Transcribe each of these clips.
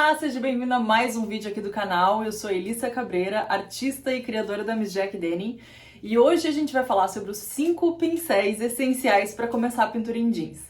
Olá, seja bem-vindo a mais um vídeo aqui do canal. Eu sou Elissa Cabreira, artista e criadora da Miss Jack Denim, e hoje a gente vai falar sobre os 5 pincéis essenciais para começar a pintura em jeans.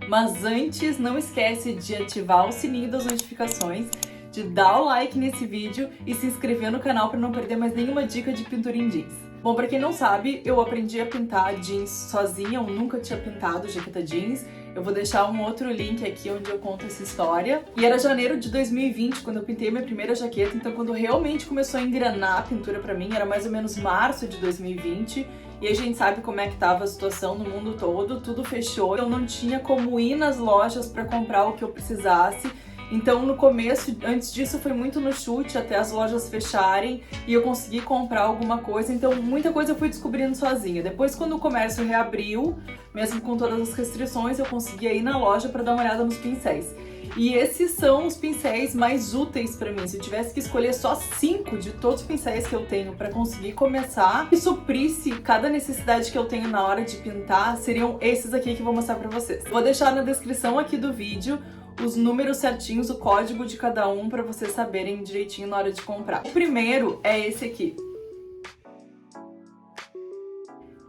Mas antes, não esquece de ativar o sininho das notificações, de dar o like nesse vídeo e se inscrever no canal para não perder mais nenhuma dica de pintura em jeans. Bom, para quem não sabe, eu aprendi a pintar jeans sozinha, eu nunca tinha pintado jaqueta jeans. Eu vou deixar um outro link aqui onde eu conto essa história. E era janeiro de 2020 quando eu pintei minha primeira jaqueta, então quando realmente começou a engrenar a pintura pra mim, era mais ou menos março de 2020. E a gente sabe como é que tava a situação no mundo todo, tudo fechou. Eu não tinha como ir nas lojas pra comprar o que eu precisasse. Então no começo, antes disso, foi muito no chute até as lojas fecharem e eu consegui comprar alguma coisa, então muita coisa eu fui descobrindo sozinha. Depois, quando o comércio reabriu, mesmo com todas as restrições, eu conseguia ir na loja para dar uma olhada nos pincéis. E esses são os pincéis mais úteis para mim. Se eu tivesse que escolher só 5 de todos os pincéis que eu tenho para conseguir começar e suprisse cada necessidade que eu tenho na hora de pintar, seriam esses aqui que eu vou mostrar para vocês. Vou deixar na descrição aqui do vídeo os números certinhos, o código de cada um, para vocês saberem direitinho na hora de comprar. O primeiro é esse aqui.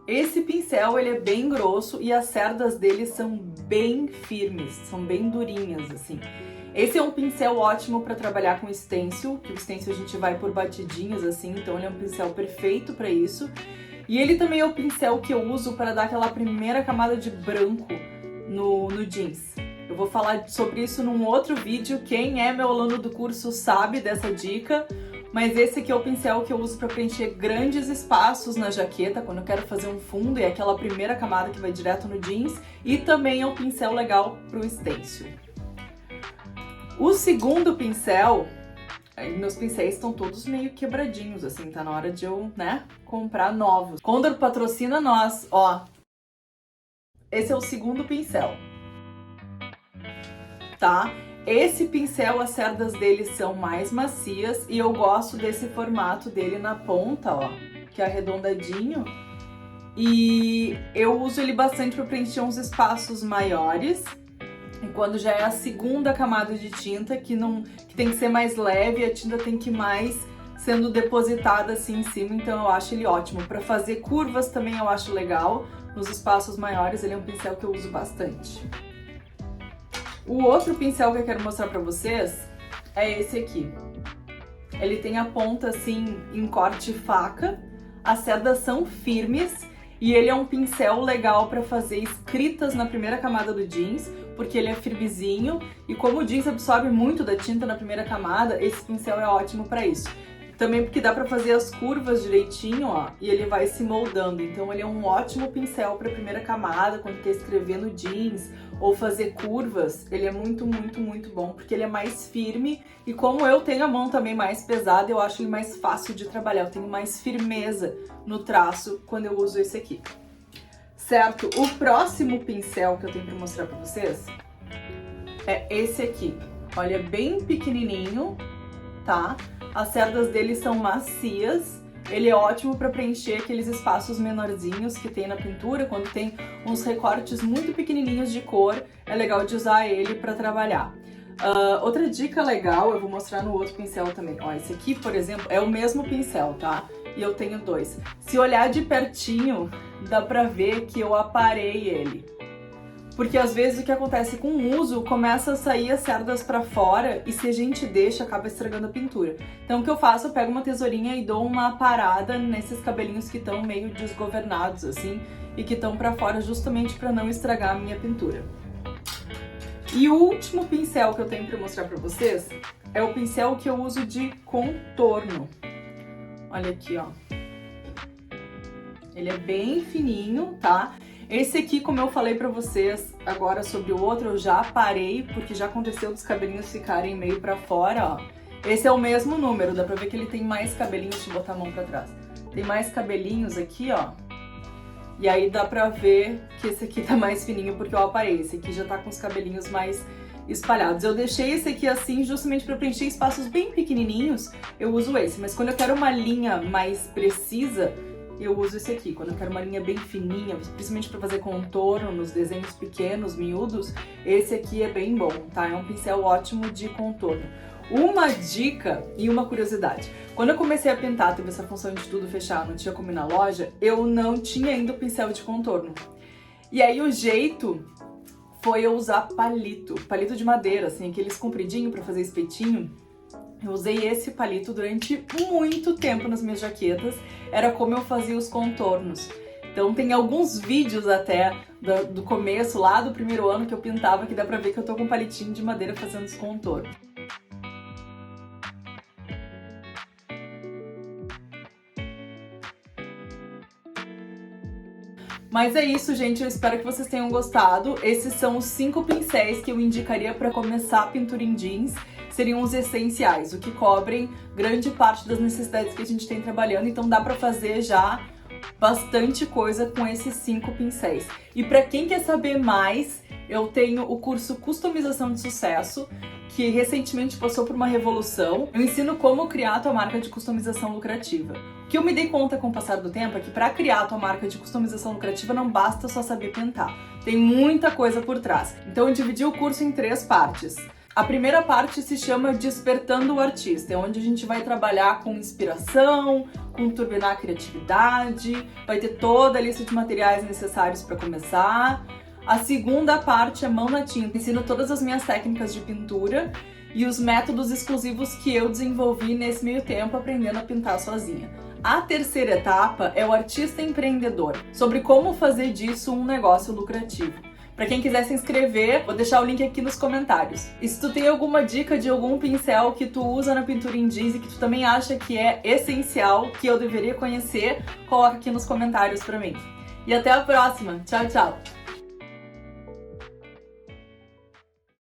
Esse pincel, ele é bem grosso e as cerdas dele são bem firmes, são bem durinhas, assim. Esse é um pincel ótimo para trabalhar com stencil, que o stencil a gente vai por batidinhas, assim, então ele é um pincel perfeito para isso. E ele também é o pincel que eu uso para dar aquela primeira camada de branco no jeans. Eu vou falar sobre isso num outro vídeo, quem é meu aluno do curso sabe dessa dica, mas esse aqui é o pincel que eu uso para preencher grandes espaços na jaqueta, quando eu quero fazer um fundo, e é aquela primeira camada que vai direto no jeans, e também é um pincel legal para o stencil. O segundo pincel, meus pincéis estão todos meio quebradinhos, assim, tá na hora de eu, comprar novos. Condor patrocina nós, ó. Esse é o segundo pincel. Tá? Esse pincel, as cerdas dele são mais macias e eu gosto desse formato dele na ponta, ó, que é arredondadinho. E eu uso ele bastante para preencher uns espaços maiores. E quando já é a segunda camada de tinta, que tem que ser mais leve, a tinta tem que ir mais sendo depositada assim em cima, então eu acho ele ótimo. Para fazer curvas também eu acho legal. Nos espaços maiores ele é um pincel que eu uso bastante. O outro pincel que eu quero mostrar pra vocês é esse aqui. Ele tem a ponta assim em corte faca, as cerdas são firmes e ele é um pincel legal pra fazer escritas na primeira camada do jeans, porque ele é firmezinho e como o jeans absorve muito da tinta na primeira camada, esse pincel é ótimo pra isso. Também porque dá pra fazer as curvas direitinho, ó, e ele vai se moldando. Então ele é um ótimo pincel pra primeira camada, quando quer escrever no jeans ou fazer curvas. Ele é muito, muito, muito bom, porque ele é mais firme. E como eu tenho a mão também mais pesada, eu acho ele mais fácil de trabalhar. Eu tenho mais firmeza no traço quando eu uso esse aqui. Certo? O próximo pincel que eu tenho pra mostrar pra vocês é esse aqui. Olha, é bem pequenininho, tá? As cerdas dele são macias, ele é ótimo para preencher aqueles espaços menorzinhos que tem na pintura, quando tem uns recortes muito pequenininhos de cor, é legal de usar ele para trabalhar. Outra dica legal, eu vou mostrar no outro pincel também. Ó, esse aqui, por exemplo, é o mesmo pincel, tá? E eu tenho 2. Se olhar de pertinho, dá pra ver que eu aparei ele. Porque às vezes o que acontece com o uso, começa a sair as cerdas pra fora e se a gente deixa, acaba estragando a pintura. Então o que eu faço, eu pego uma tesourinha e dou uma parada nesses cabelinhos que estão meio desgovernados assim e que estão pra fora justamente pra não estragar a minha pintura. E o último pincel que eu tenho pra mostrar pra vocês é o pincel que eu uso de contorno. Olha aqui, ó. Ele é bem fininho, tá? Esse aqui, como eu falei pra vocês agora sobre o outro, eu já parei, porque já aconteceu dos cabelinhos ficarem meio pra fora, ó. Esse é o mesmo número, dá pra ver que ele tem mais cabelinhos, deixa eu botar a mão pra trás. Tem mais cabelinhos aqui, ó. E aí dá pra ver que esse aqui tá mais fininho porque eu aparei. Esse aqui já tá com os cabelinhos mais espalhados. Eu deixei esse aqui assim justamente para preencher espaços bem pequenininhos, eu uso esse. Mas quando eu quero uma linha mais precisa, eu uso esse aqui. Quando eu quero uma linha bem fininha, principalmente para fazer contorno nos desenhos pequenos, miúdos, esse aqui é bem bom, tá? É um pincel ótimo de contorno. Uma dica e uma curiosidade. Quando eu comecei a pintar, teve essa função de tudo fechar, não tinha como ir na loja, eu não tinha ainda o pincel de contorno. E aí o jeito foi eu usar palito de madeira, assim, aqueles compridinhos para fazer espetinho. Eu usei esse palito durante muito tempo nas minhas jaquetas, era como eu fazia os contornos. Então tem alguns vídeos até do começo, lá do primeiro ano que eu pintava, que dá pra ver que eu tô com um palitinho de madeira fazendo os contornos. Mas é isso, gente, eu espero que vocês tenham gostado. Esses são os 5 pincéis que eu indicaria para começar a pintura em jeans. Seriam os essenciais, o que cobrem grande parte das necessidades que a gente tem trabalhando, então dá para fazer já bastante coisa com esses 5 pincéis. E para quem quer saber mais, eu tenho o curso Customização de Sucesso, que recentemente passou por uma revolução. Eu ensino como criar a tua marca de customização lucrativa. O que eu me dei conta com o passar do tempo é que para criar a tua marca de customização lucrativa não basta só saber pintar. Tem muita coisa por trás. Então eu dividi o curso em 3 partes. A primeira parte se chama Despertando o Artista, é onde a gente vai trabalhar com inspiração, com turbinar a criatividade, vai ter toda a lista de materiais necessários para começar. A segunda parte é Mão na Tinta, ensino todas as minhas técnicas de pintura e os métodos exclusivos que eu desenvolvi nesse meio tempo aprendendo a pintar sozinha. A terceira etapa é o Artista Empreendedor, sobre como fazer disso um negócio lucrativo. Para quem quiser se inscrever, vou deixar o link aqui nos comentários. E se tu tem alguma dica de algum pincel que tu usa na pintura em jeans e que tu também acha que é essencial, que eu deveria conhecer, coloca aqui nos comentários para mim. E até a próxima. Tchau, tchau!